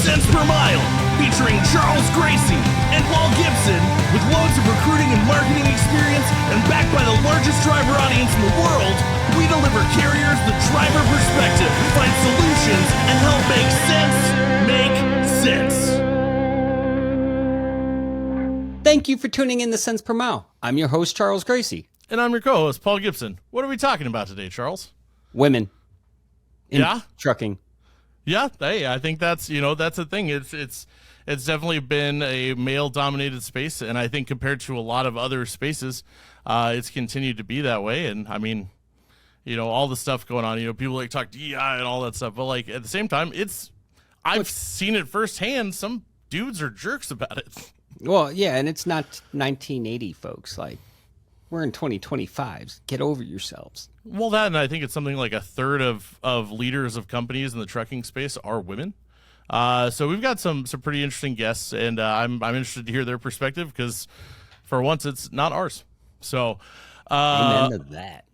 Cents Per Mile, featuring Charles Gracie and Paul Gibson. With loads of recruiting and marketing experience and backed by the largest driver audience in the world, we deliver carriers the driver perspective, find solutions, and help make sense. Thank you for tuning in to Cents Per Mile. I'm your host, Charles Gracie. And I'm your co-host, Paul Gibson. What are we talking about today, Charles? Women. In Yeah? trucking. Yeah, hey, I think that's the thing. It's definitely been a male-dominated space, and I think compared to a lot of other spaces, it's continued to be that way. And I mean, all the stuff going on, people like talk DEI and all that stuff, but like at the same time, I've seen it firsthand. Some dudes are jerks about it. Well, yeah, and it's not 1980, folks. Like, we're in 2025. Get over yourselves. Well, that, and I think it's something like a third of leaders of companies in the trucking space are women. So we've got some pretty interesting guests, and I'm interested to hear their perspective because, for once, it's not ours. So, Amen to that.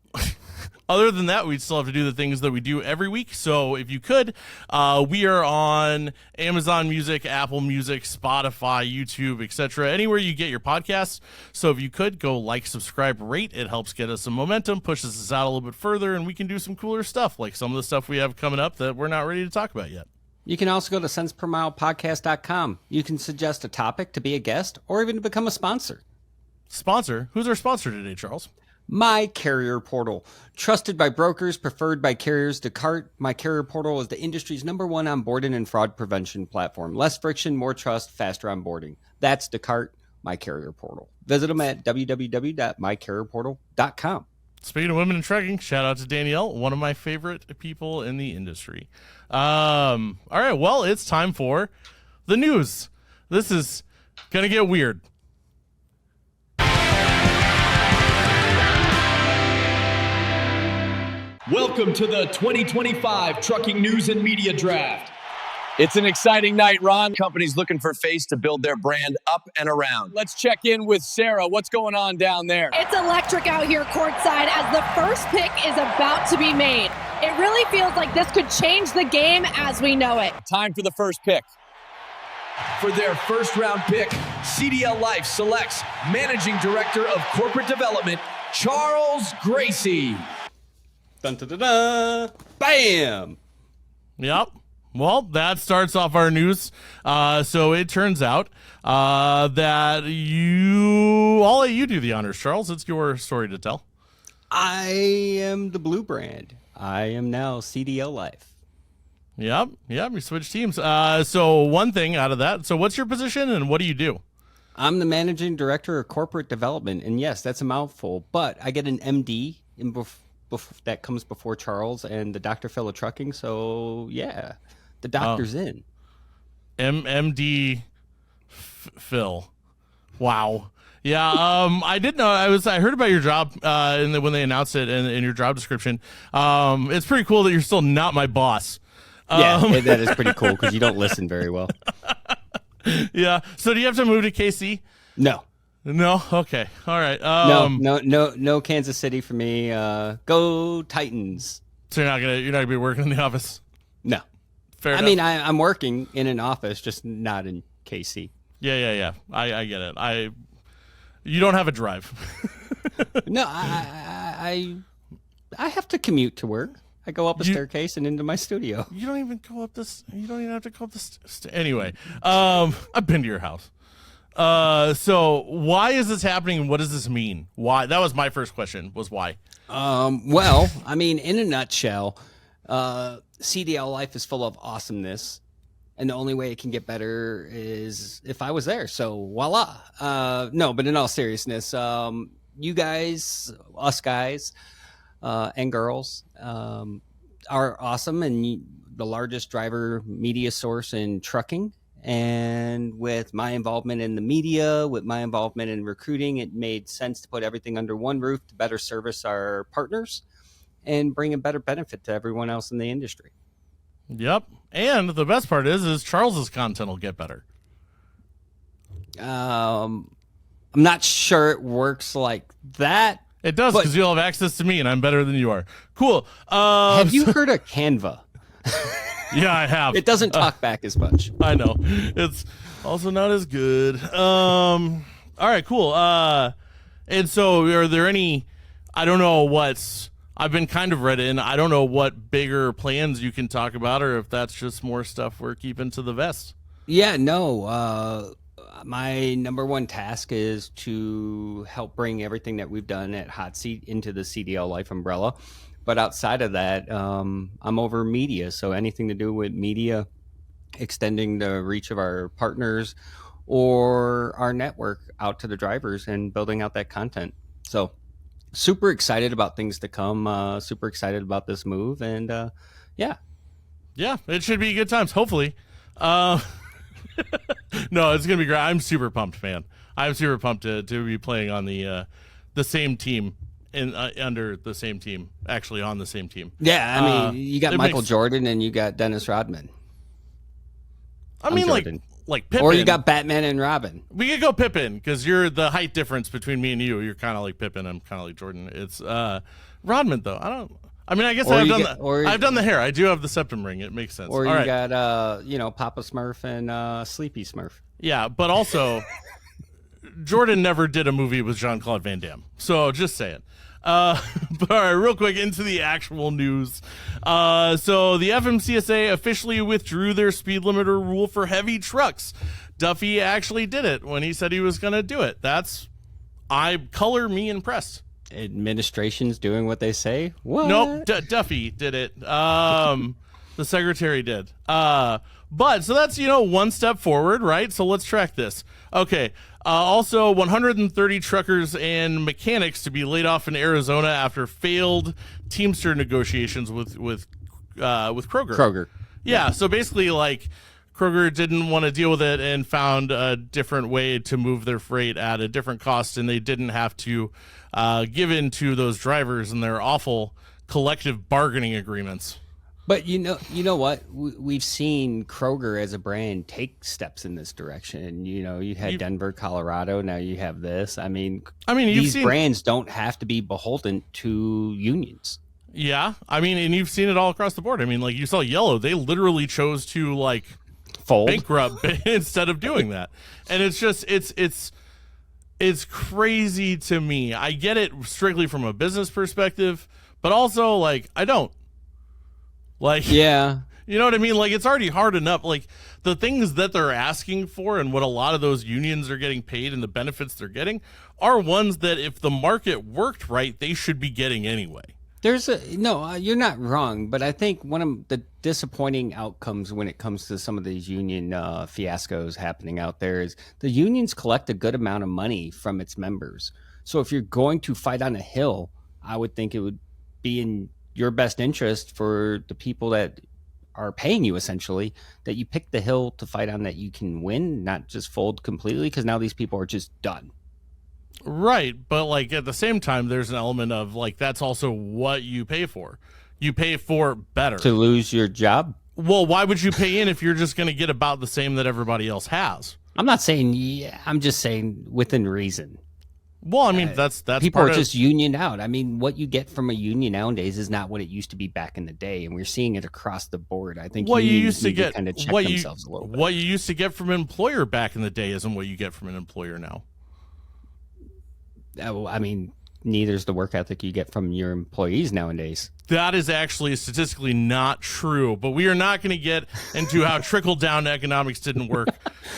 Other than that, we still have to do the things that we do every week. So if you could, we are on Amazon Music, Apple Music, Spotify, YouTube, etc. Anywhere you get your podcasts. So if you could, go like, subscribe, rate. It helps get us some momentum, pushes us out a little bit further, and we can do some cooler stuff, like some of the stuff we have coming up that we're not ready to talk about yet. You can also go to centspermilepodcast.com. You can suggest a topic to be a guest or even to become a sponsor. Sponsor? Who's our sponsor today, Charles? MyCarrierPortal. Trusted by brokers, preferred by carriers. Descartes, MyCarrierPortal is the industry's #1 onboarding and fraud prevention platform. Less friction, more trust, faster onboarding. That's Descartes, MyCarrierPortal. Visit them at www.mycarrierportal.com. Speaking of women in trucking, shout out to Danielle, one of my favorite people in the industry. All right, well, it's time for the news. This is going to get weird. Welcome to the 2025 Trucking News and Media Draft. It's an exciting night, Ron. Companies looking for face to build their brand up and around. Let's check in with Sarah. What's going on down there? It's electric out here courtside as the first pick is about to be made. It really feels like this could change the game as we know it. Time for the first pick. For their first round pick, CDLLife selects Managing Director of Corporate Development, Charles Gracie. Dun, dun, dun, dun. Bam! Yep. Well, that starts off our news. So it turns out that I'll let you do the honors, Charles. It's your story to tell. I am the blue brand. I am now CDLLife. Yep. We switched teams. So one thing out of that. So what's your position and what do you do? I'm the managing director of corporate development. And yes, that's a mouthful, but I get an MD that comes before Charles and the Dr. Phil of trucking. So yeah, the doctor's in. MD Phil. Wow. Yeah. I did know. I heard about your job when they announced it in your job description. It's pretty cool that you're still not my boss. Yeah, that is pretty cool because you don't listen very well. Yeah. So do you have to move to KC? No. Okay. All right. No Kansas City for me. Go Titans. So you're not gonna be working in the office? No. Fair enough. I mean, I'm working in an office, just not in KC. Yeah. I get it. You don't have a drive. No, I have to commute to work. I go up a staircase and into my studio. You don't even go up this. You don't even have to go up this. Anyway, I've been to your house. So why is this happening? And what does this mean? Why? That was my first question. Was why? Well, I mean, in a nutshell, CDLLife is full of awesomeness, and the only way it can get better is if I was there. So voila. No, but in all seriousness, you guys, us guys, and girls, are awesome and the largest driver media source in trucking. And with my involvement in the media, with my involvement in recruiting, it made sense to put everything under one roof to better service our partners and bring a better benefit to everyone else in the industry. Yep. And the best part is Charles's content will get better. I'm not sure it works like that. It does, because you'll have access to me and I'm better than you are. Cool. Have you heard of Canva? Yeah, I have. It doesn't talk back as much. I know. It's also not as good. All right, cool. And so are there any, I don't know what's, I've been kind of read in, I don't know what bigger plans you can talk about, or if that's just more stuff we're keeping to the vest. Yeah, no. My number one task is to help bring everything that we've done at Hot Seat into the CDLLife umbrella. But outside of that, I'm over media. So anything to do with media, extending the reach of our partners or our network out to the drivers and building out that content. So super excited about things to come. Super excited about this move. And yeah. Yeah, it should be good times, hopefully. No, it's going to be great. I'm super pumped, man. I'm super pumped to be playing on the same team. Under the same team, actually on the same team. Yeah, I mean, you got Michael Jordan and you got Dennis Rodman. I mean, Jordan. like Pippen. Or you got Batman and Robin. We could go Pippen because you're the height difference between me and you. You're kind of like Pippen. I'm kind of like Jordan. It's Rodman though. I guess I've done the hair. I do have the septum ring. It makes sense. Or you got Papa Smurf and Sleepy Smurf. Yeah, but also Jordan never did a movie with Jean-Claude Van Damme. So just saying. But all right, real quick into the actual news. So the FMCSA officially withdrew their speed limiter rule for heavy trucks. Duffy actually did it when he said he was going to do it. Color me impressed. Administration's doing what they say? What? Nope, Duffy did it. The secretary did. But so that's, one step forward, right? So let's track this. Okay. Also, 130 truckers and mechanics to be laid off in Arizona after failed Teamster negotiations with Kroger. Kroger. Yeah. So basically, Kroger didn't want to deal with it and found a different way to move their freight at a different cost, and they didn't have to give in to those drivers and their awful collective bargaining agreements. But you know what? We've seen Kroger as a brand take steps in this direction. You had Denver, Colorado. Now you have this. I mean, these brands don't have to be beholden to unions. Yeah, and you've seen it all across the board. You saw Yellow. They literally chose to fold, bankrupt instead of doing that. And it's just it's crazy to me. I get it strictly from a business perspective, but also I don't. Yeah. You know what I mean? It's already hard enough. The things that they're asking for and what a lot of those unions are getting paid and the benefits they're getting are ones that if the market worked right, they should be getting anyway. You're not wrong, but I think one of the disappointing outcomes when it comes to some of these union fiascos happening out there is the unions collect a good amount of money from its members. So if you're going to fight on a hill, I would think it would be in your best interest for the people that are paying you, essentially, that you pick the hill to fight on that you can win, not just fold completely, because now these people are just done. Right, but at the same time, there's an element of that's also what you pay for. You pay for better. To lose your job? Well, why would you pay in if you're just going to get about the same that everybody else has? I'm not saying, I'm just saying within reason. Well, that's people are just unioned out. What you get from a union nowadays is not what it used to be back in the day, and we're seeing it across the board. I think what you used to get kind of check themselves a little bit. What you used to get from an employer back in the day isn't what you get from an employer now. Neither's the work ethic you get from your employees nowadays. That is actually statistically not true, but we are not going to get into how trickle-down economics didn't work.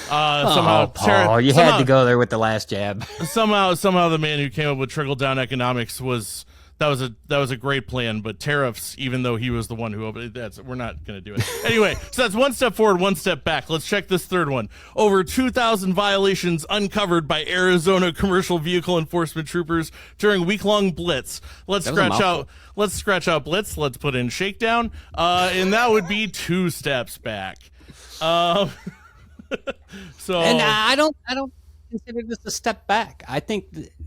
Paul, you had to go there with the last jab. Somehow the man who came up with trickle-down economics was a great plan, but tariffs, even though he was the one who opened it, we're not going to do it. Anyway, so that's one step forward, one step back. Let's check this third one. Over 2,000 violations uncovered by Arizona commercial vehicle enforcement troopers during week-long blitz. Let's scratch out blitz. Let's put in shakedown, and that would be 2 steps back. So, and I don't consider this a step back. I think,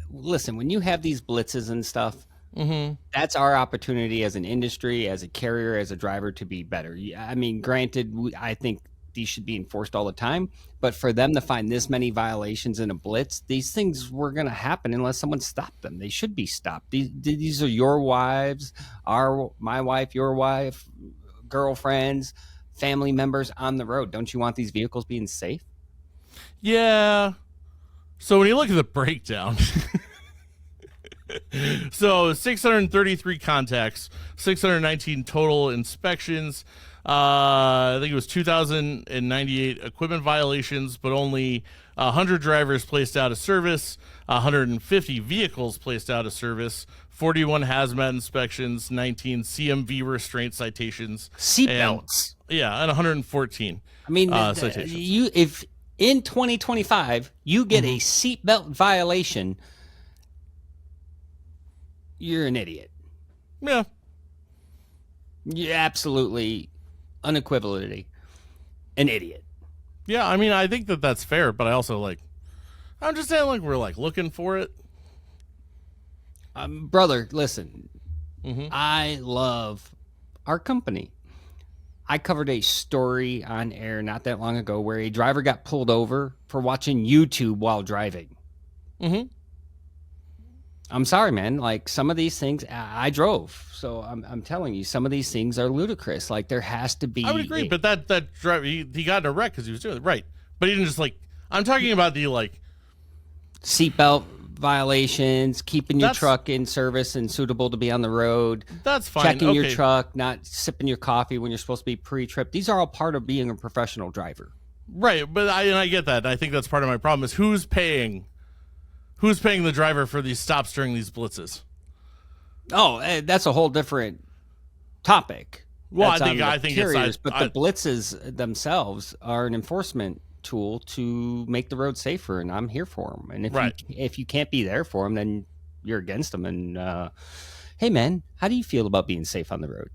listen, when you have these blitzes and stuff. Mm-hmm. That's our opportunity as an industry, as a carrier, as a driver to be better. Granted, I think these should be enforced all the time, but for them to find this many violations in a blitz, these things were going to happen unless someone stopped them. They should be stopped. These are your wives, my wife, your wife, girlfriends, family members on the road. Don't you want these vehicles being safe? Yeah. So when you look at the breakdown, so 633 contacts, 619 total inspections. I think it was 2,098 equipment violations, but only 100 drivers placed out of service, 150 vehicles placed out of service, 41 hazmat inspections, 19 CMV restraint citations, Seatbelts. And 114. I mean, citations. if in 2025 you get a seatbelt violation, you're an idiot. Yeah. You're absolutely, unequivocally an idiot. Yeah, I mean, I think that that's fair, but I also I'm just saying, we're looking for it. Brother, listen, I love our company. I covered a story on air not that long ago where a driver got pulled over for watching YouTube while driving. I'm sorry, man. Some of these things, I drove, so I'm telling you, some of these things are ludicrous. There has to be. I would agree, but that driver, he got in a wreck because he was doing it right. But he didn't just I'm talking about the seatbelt violations, keeping your truck in service and suitable to be on the road. That's fine. Checking your truck, not sipping your coffee when you're supposed to be pre-trip. These are all part of being a professional driver. Right, but I get that. I think that's part of my problem is who's paying the driver for these stops during these blitzes? Oh, that's a whole different topic. Well, That's I think carriers, but the blitzes themselves are an enforcement tool to make the road safer, and I'm here for them. And if you can't be there for them, then you're against them. And hey, man, how do you feel about being safe on the road?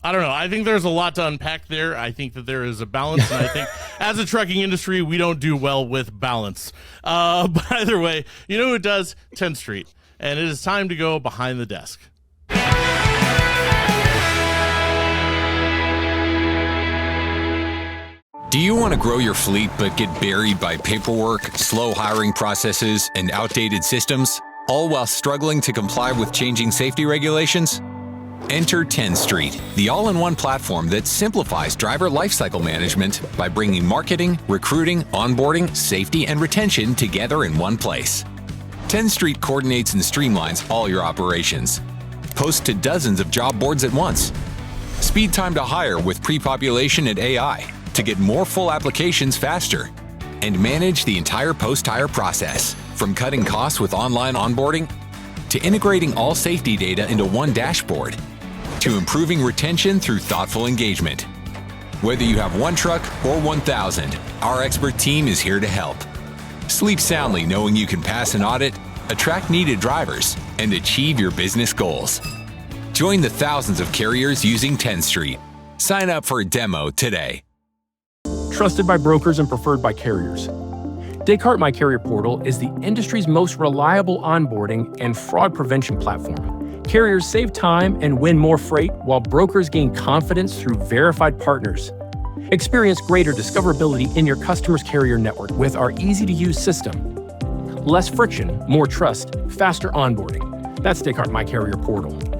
I don't know. I think there's a lot to unpack there. I think that there is a balance, and I think as a trucking industry, we don't do well with balance. But either way, you know who does? Tenstreet. And it is time to go behind the desk. Do you want to grow your fleet but get buried by paperwork, slow hiring processes, and outdated systems, all while struggling to comply with changing safety regulations? Enter Tenstreet, the all-in-one platform that simplifies driver lifecycle management by bringing marketing, recruiting, onboarding, safety, and retention together in one place. Tenstreet coordinates and streamlines all your operations. Post to dozens of job boards at once. Speed time to hire with pre-population and AI to get more full applications faster. And manage the entire post-hire process, from cutting costs with online onboarding to integrating all safety data into one dashboard, to improving retention through thoughtful engagement. Whether you have one truck or 1,000, our expert team is here to help. Sleep soundly knowing you can pass an audit, attract needed drivers, and achieve your business goals. Join the thousands of carriers using Tenstreet. Sign up for a demo today. Trusted by brokers and preferred by carriers. Descartes MyCarrierPortal is the industry's most reliable onboarding and fraud prevention platform. Carriers save time and win more freight, while brokers gain confidence through verified partners. Experience greater discoverability in your customer's carrier network with our easy-to-use system. Less friction, more trust, faster onboarding. That's Descartes MyCarrierPortal.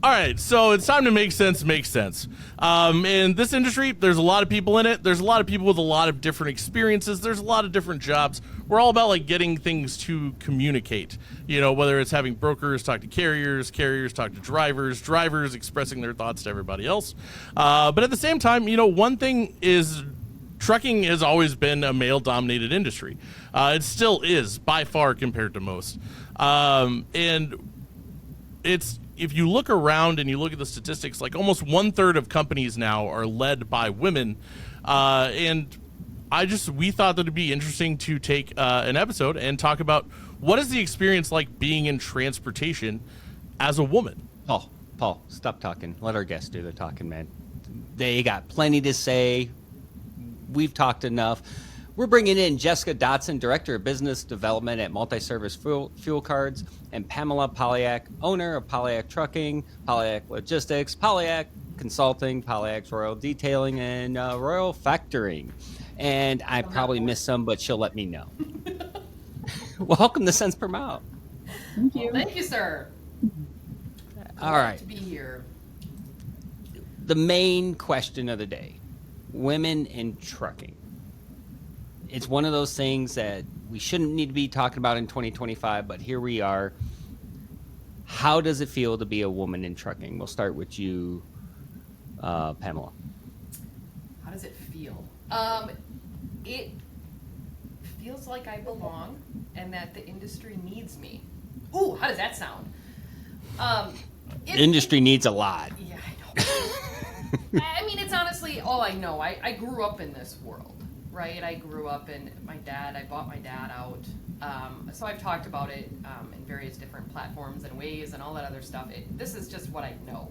All right, so it's time to make sense. In this industry, there's a lot of people in it. There's a lot of people with a lot of different experiences. There's a lot of different jobs. We're all about getting things to communicate. Whether it's having brokers talk to carriers, carriers talk to drivers, drivers expressing their thoughts to everybody else. But at the same time, one thing is trucking has always been a male-dominated industry. It still is by far compared to most. And it's, if you look around and you look at the statistics, almost 1/3 of companies now are led by women. And we thought that it'd be interesting to take an episode and talk about what is the experience like being in transportation as a woman. Paul, stop talking. Let our guests do the talking, man. They got plenty to say. We've talked enough. We're bringing in Jessica Dotson, Director of Business Development at Multi-Service Fuel Cards, and Pamala Polyak, owner of Polyak Trucking, Polyak Logistics, Polyak Consulting, Polyak's Royal Detailing, and Royal Factoring. and I probably missed some, but she'll let me know. Welcome to Cents Per Mile. Thank you. Thank you, sir. All right. To be here. The main question of the day, women in trucking. It's one of those things that we shouldn't need to be talking about in 2025, but here we are. How does it feel to be a woman in trucking? We'll start with you, Pamela. How does it feel? It feels like I belong and that the industry needs me. Ooh, how does that sound? Industry needs a lot. Yeah, I know. I mean, it's honestly all I know. I grew up in this world, right? I grew up in I bought my dad out. So I've talked about it in various different platforms and ways and all that other stuff. This is just what I know.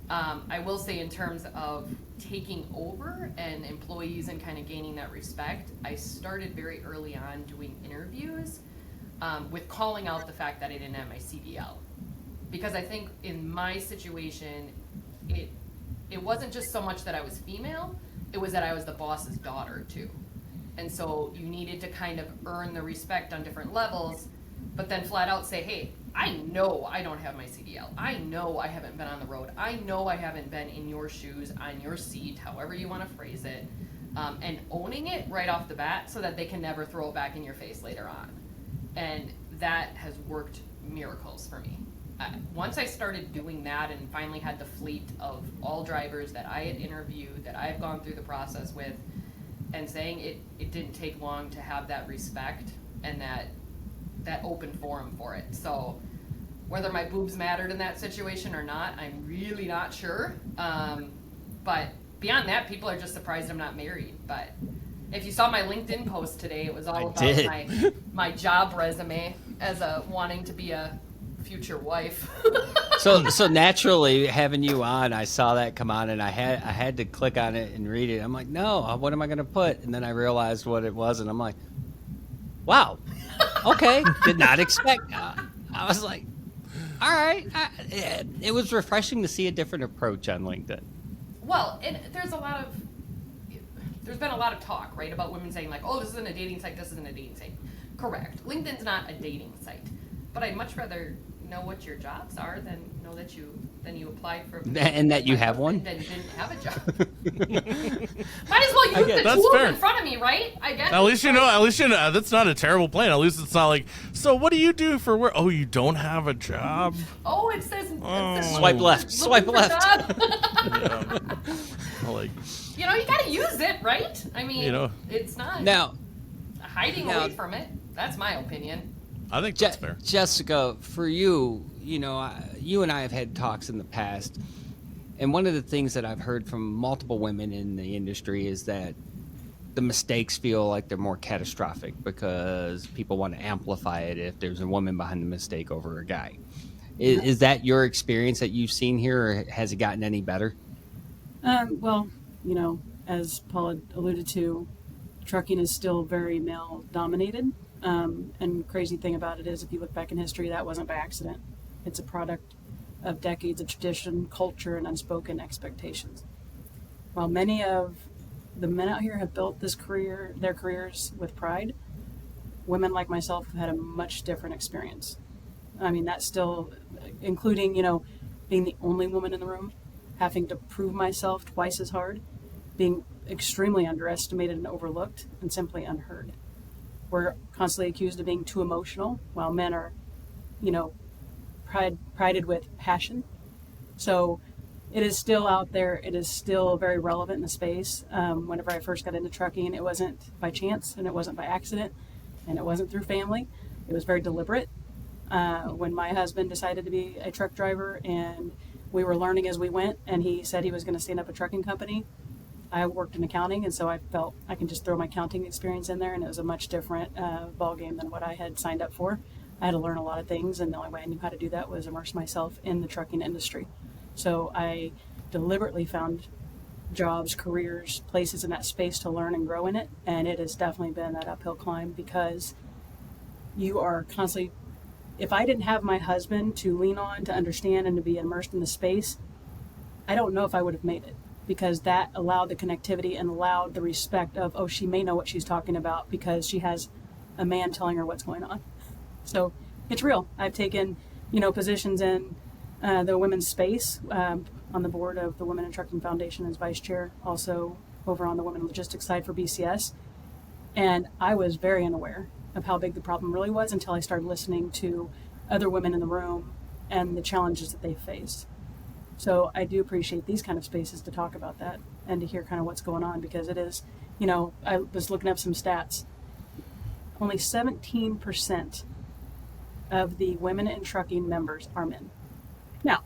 I will say in terms of taking over and employees and kind of gaining that respect, I started very early on doing interviews with calling out the fact that I didn't have my CDL. Because I think in my situation, it wasn't just so much that I was female, it was that I was the boss's daughter too. And so you needed to kind of earn the respect on different levels, but then flat out say, hey, I know I don't have my CDL. I know I haven't been on the road. I know I haven't been in your shoes, on your seat, however you want to phrase it, and owning it right off the bat so that they can never throw it back in your face later on. And that has worked miracles for me. Once I started doing that and finally had the fleet of all drivers that I had interviewed, that I've gone through the process with, and saying it didn't take long to have that respect and that open forum for it. So whether my boobs mattered in that situation or not, I'm really not sure. But beyond that, people are just surprised I'm not married. But if you saw my LinkedIn post today, it was all about my job resume as a wanting to be a future wife. So naturally, having you on, I saw that come on, and I had to click on it and read it. I'm like, no, what am I going to put? And then I realized what it was, and I'm like, wow, okay, did not expect. I was like, all right. It was refreshing to see a different approach on LinkedIn. Well, there's been a lot of talk, right, about women saying like, oh, this isn't a dating site, this isn't a dating site. Correct. LinkedIn's not a dating site, but I'd much rather know what your jobs are than know that you applied for and that you have one and didn't have a job. Might as well use the tool in front of me, right? I guess. At least you know that's not a terrible plan. At least it's not like, so what do you do for work? Oh, you don't have a job? Oh, it says swipe left. Swipe left. Yeah. Like, you gotta use it, right? I mean, it's not hiding away from it. That's my opinion. I think that's fair. Jessica, for you, you and I have had talks in the past, and one of the things that I've heard from multiple women in the industry is that the mistakes feel like they're more catastrophic because people want to amplify it if there's a woman behind the mistake over a guy. Is that your experience that you've seen here, or has it gotten any better? Well, as Paul had alluded to, trucking is still very male dominated. And crazy thing about it is, if you look back in history, that wasn't by accident. It's a product of decades of tradition, culture, and unspoken expectations. While many of the men out here have built their careers with pride, women like myself have had a much different experience. I mean, that's still, including, being the only woman in the room, having to prove myself twice as hard, being extremely underestimated and overlooked, and simply unheard. We're constantly accused of being too emotional, while men are, prided with passion. So it is still out there. It is still very relevant in the space. Whenever I first got into trucking, it wasn't by chance, and it wasn't by accident, and it wasn't through family. It was very deliberate. When my husband decided to be a truck driver, and we were learning as we went, and he said he was going to stand up a trucking company, I worked in accounting, and so I felt I can just throw my accounting experience in there, and it was a much different ballgame than what I had signed up for. I had to learn a lot of things, and the only way I knew how to do that was immerse myself in the trucking industry. So I deliberately found jobs, careers, places in that space to learn and grow in it, and it has definitely been that uphill climb, because you are constantly, if I didn't have my husband to lean on, to understand, and to be immersed in the space, I don't know if I would have made it. because that allowed the connectivity and allowed the respect of, oh, she may know what she's talking about because she has a man telling her what's going on. So it's real. I've taken, positions in the women's space, on the board of the Women in Trucking Foundation as vice chair, also over on the women logistics side for BCS. And I was very unaware of how big the problem really was until I started listening to other women in the room and the challenges that they faced. So I do appreciate these kind of spaces to talk about that and to hear kind of what's going on, because it is, I was looking up some stats. Only 17% of the women in trucking members are men. Now,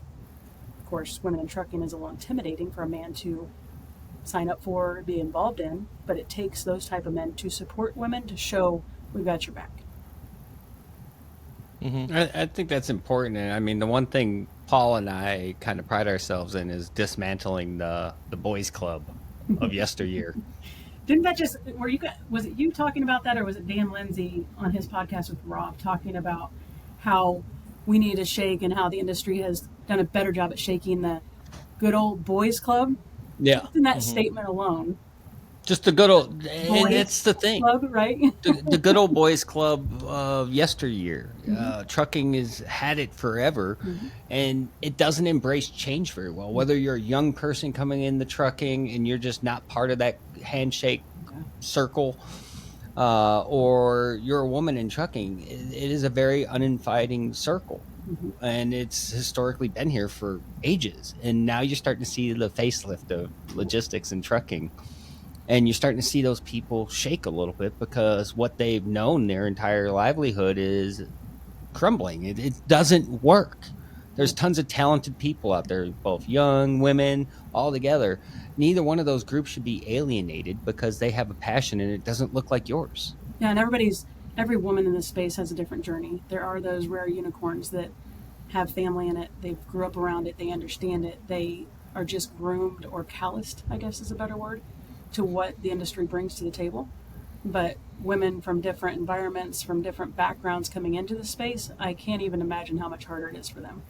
of course, women in trucking is a little intimidating for a man to sign up for, be involved in, but it takes those type of men to support women to show we've got your back. I think that's important. And I mean, the one thing Paul and I kind of pride ourselves in is dismantling the boys club of yesteryear. Didn't that just, was it you talking about that, or was it Dan Lindsay on his podcast with Rob talking about how we need to shake and how the industry has done a better job at shaking the good old boys club? Yeah. Just in that statement alone. Just the good old, and it's the thing. Club, right? the good old boys club of yesteryear. Trucking has had it forever, and it doesn't embrace change very well. Whether you're a young person coming in the trucking and you're just not part of that handshake circle, or you're a woman in trucking, it is a very uninviting circle. And it's historically been here for ages. And now you're starting to see the facelift of logistics and trucking. And you're starting to see those people shake a little bit because what they've known their entire livelihood is crumbling. It doesn't work. There's tons of talented people out there, both young, women, all together. Neither one of those groups should be alienated because they have a passion and it doesn't look like yours. Yeah, and every woman in this space has a different journey. There are those rare unicorns that have family in it. They grew up around it. They understand it. They are just groomed or calloused, I guess is a better word, to what the industry brings to the table. But women from different environments, from different backgrounds coming into the space, I can't even imagine how much harder it is for them.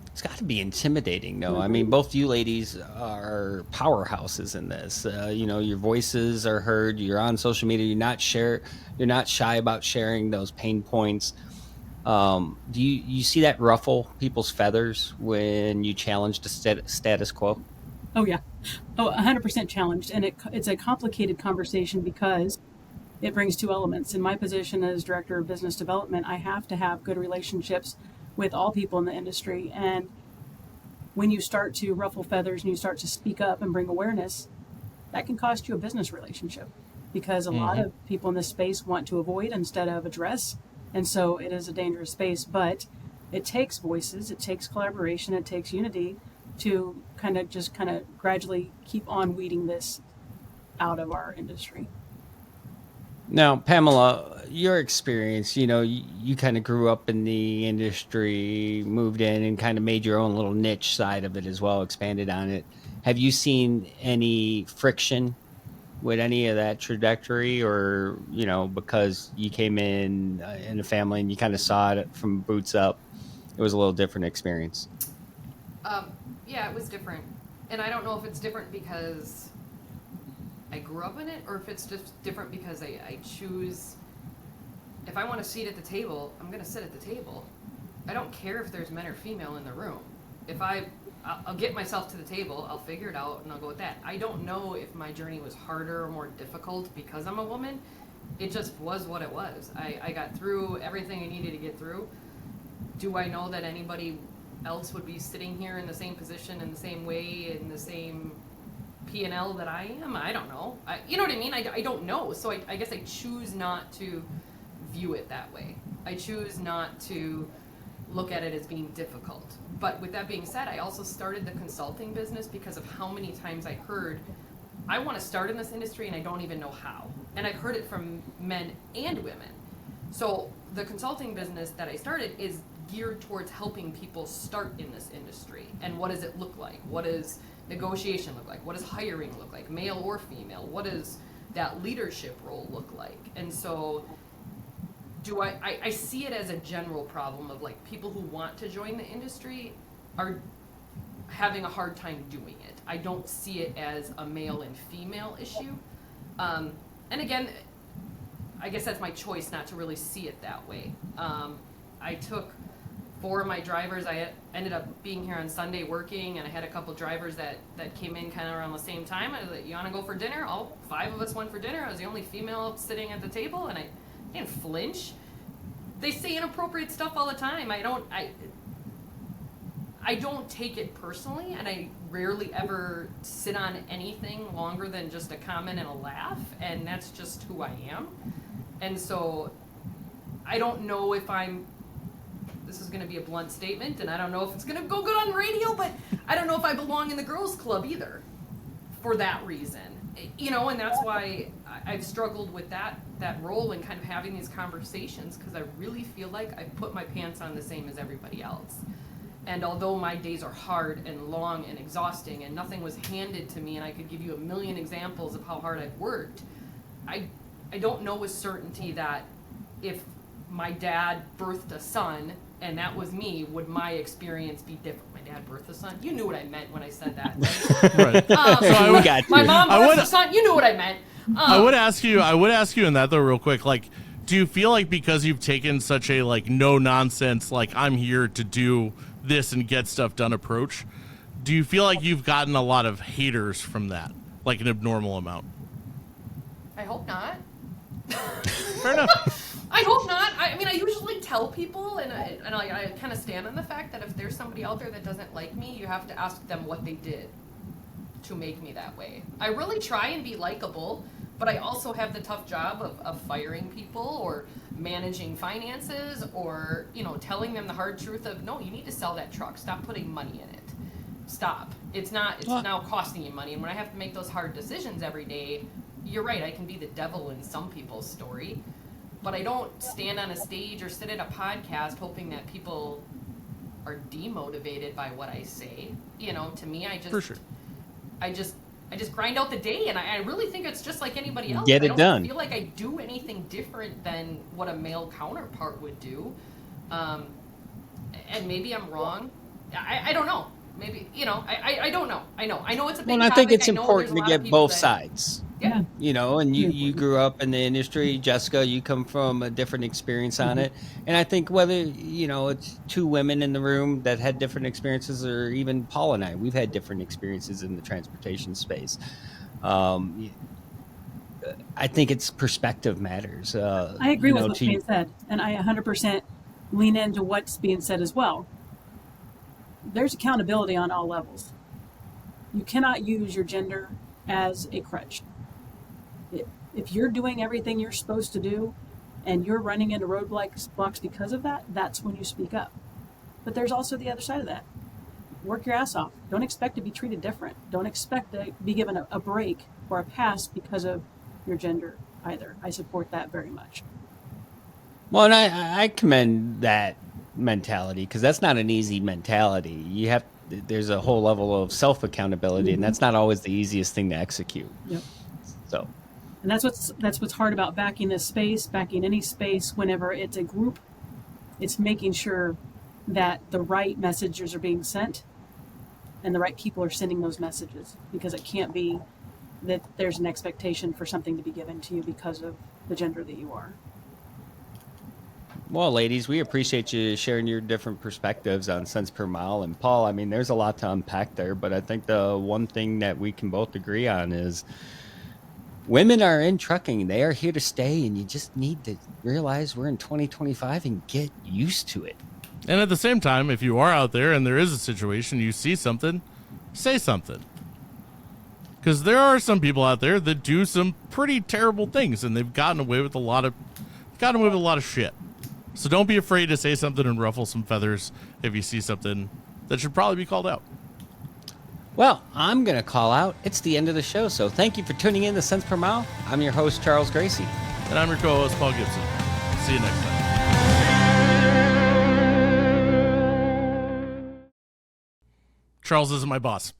It's got to be intimidating, though. I mean, both you ladies are powerhouses in this. Your voices are heard. You're on social media. You're not shy about sharing those pain points. Do you see that ruffle people's feathers when you challenge the status quo? Oh, yeah. 100% challenged. And it's a complicated conversation because it brings two elements. In my position as Director of Business Development, I have to have good relationships with all people in the industry. And when you start to ruffle feathers and you start to speak up and bring awareness, that can cost you a business relationship, because a lot of people in this space want to avoid instead of address. And so it is a dangerous space, but it takes voices, it takes collaboration, it takes unity to kind of gradually keep on weeding this out of our industry. Now, Pamela, your experience, you kind of grew up in the industry, moved in and kind of made your own little niche side of it as well, expanded on it. Have you seen any friction with any of that trajectory, or, because you came in a family and you kind of saw it from boots up, it was a little different experience? Yeah, it was different. And I don't know if it's different because I grew up in it, or if it's just different because I choose, if I want a seat at the table, I'm going to sit at the table. I don't care if there's men or female in the room. If I'll get myself to the table, I'll figure it out, and I'll go with that. I don't know if my journey was harder or more difficult because I'm a woman. It just was what it was. I got through everything I needed to get through. Do I know that anybody else would be sitting here in the same position, in the same way, in the same P&L that I am? I don't know. You know what I mean? I don't know. So I guess I choose not to view it that way. I choose not to look at it as being difficult. But with that being said, I also started the consulting business because of how many times I heard, I want to start in this industry and I don't even know how. And I've heard it from men and women. So the consulting business that I started is geared towards helping people start in this industry. And what does it look like? What does negotiation look like? What does hiring look like, male or female? What does that leadership role look like? And so I see it as a general problem of, like, people who want to join the industry are having a hard time doing it. I don't see it as a male and female issue. And again, I guess that's my choice not to really see it that way. I took 4 of my drivers. I ended up being here on Sunday working, and I had a couple drivers that came in kind of around the same time. I was like, you want to go for dinner? All 5 of us went for dinner. I was the only female sitting at the table, and I didn't flinch. They say inappropriate stuff all the time. I don't take it personally, and I rarely ever sit on anything longer than just a comment and a laugh, and that's just who I am. And so I don't know if this is going to be a blunt statement, and I don't know if it's going to go good on radio, but I don't know if I belong in the girls' club either for that reason. And that's why I've struggled with that role and kind of having these conversations, because I really feel like I put my pants on the same as everybody else. And although my days are hard and long and exhausting and nothing was handed to me, and I could give you a million examples of how hard I've worked, I don't know with certainty that if my dad birthed a son and that was me, would my experience be different? My dad birthed a son? You knew what I meant when I said that, right? Right. My mom birthed a son? You knew what I meant. I would ask you in that though, real quick, like, do you feel like because you've taken such a no nonsense, I'm here to do this and get stuff done approach, do you feel like you've gotten a lot of haters from that, like an abnormal amount? I hope not. Fair enough. I hope not. I mean, I usually tell people, and I kind of stand on the fact that if there's somebody out there that doesn't like me, you have to ask them what they did to make me that way. I really try and be likable, but I also have the tough job of firing people or managing finances or, telling them the hard truth of, no, you need to sell that truck. Stop putting money in it. Stop. It's now costing you money. And when I have to make those hard decisions every day, you're right, I can be the devil in some people's story, but I don't stand on a stage or sit at a podcast hoping that people are demotivated by what I say. To me, I just grind out the day, and I really think it's just like anybody else. Get it done. I don't feel like I do anything different than what a male counterpart would do. And maybe I'm wrong. I don't know. Maybe, I don't know. I know it's a big Well, I topic. think it's I know important there's to a lot of get people both that- sides. Yeah. And you grew up in the industry. Jessica, you come from a different experience on it. And I think whether, it's 2 women in the room that had different experiences, or even Paul and I, we've had different experiences in the transportation space. I think it's perspective matters. I agree with what's being said, and I 100% lean into what's being said as well. There's accountability on all levels. You cannot use your gender as a crutch. If you're doing everything you're supposed to do and you're running into roadblocks because of that, that's when you speak up. But there's also the other side of that. Work your ass off. Don't expect to be treated different. Don't expect to be given a break or a pass because of your gender either. I support that very much. Well, and I commend that mentality, because that's not an easy mentality. There's a whole level of self-accountability, and that's not always the easiest thing to execute. Yep. So, and that's what's hard about backing this space, backing any space whenever it's a group. It's making sure that the right messages are being sent and the right people are sending those messages, because it can't be that there's an expectation for something to be given to you because of the gender that you are. well, ladies, we appreciate you sharing your different perspectives on cents per mile. And Paul, I mean, there's a lot to unpack there, but I think the one thing that we can both agree on is women are in trucking. They are here to stay, and you just need to realize we're in 2025 and get used to it. And at the same time, if you are out there and there is a situation, you see something, say something. Because there are some people out there that do some pretty terrible things, and they've gotten away with a lot of shit. So don't be afraid to say something and ruffle some feathers if you see something that should probably be called out. Well, I'm going to call out. It's the end of the show, so thank you for tuning in to Cents Per Mile. I'm your host, Charles Gracie. And I'm your co-host, Paul Gibson. See you next time. Charles isn't my boss.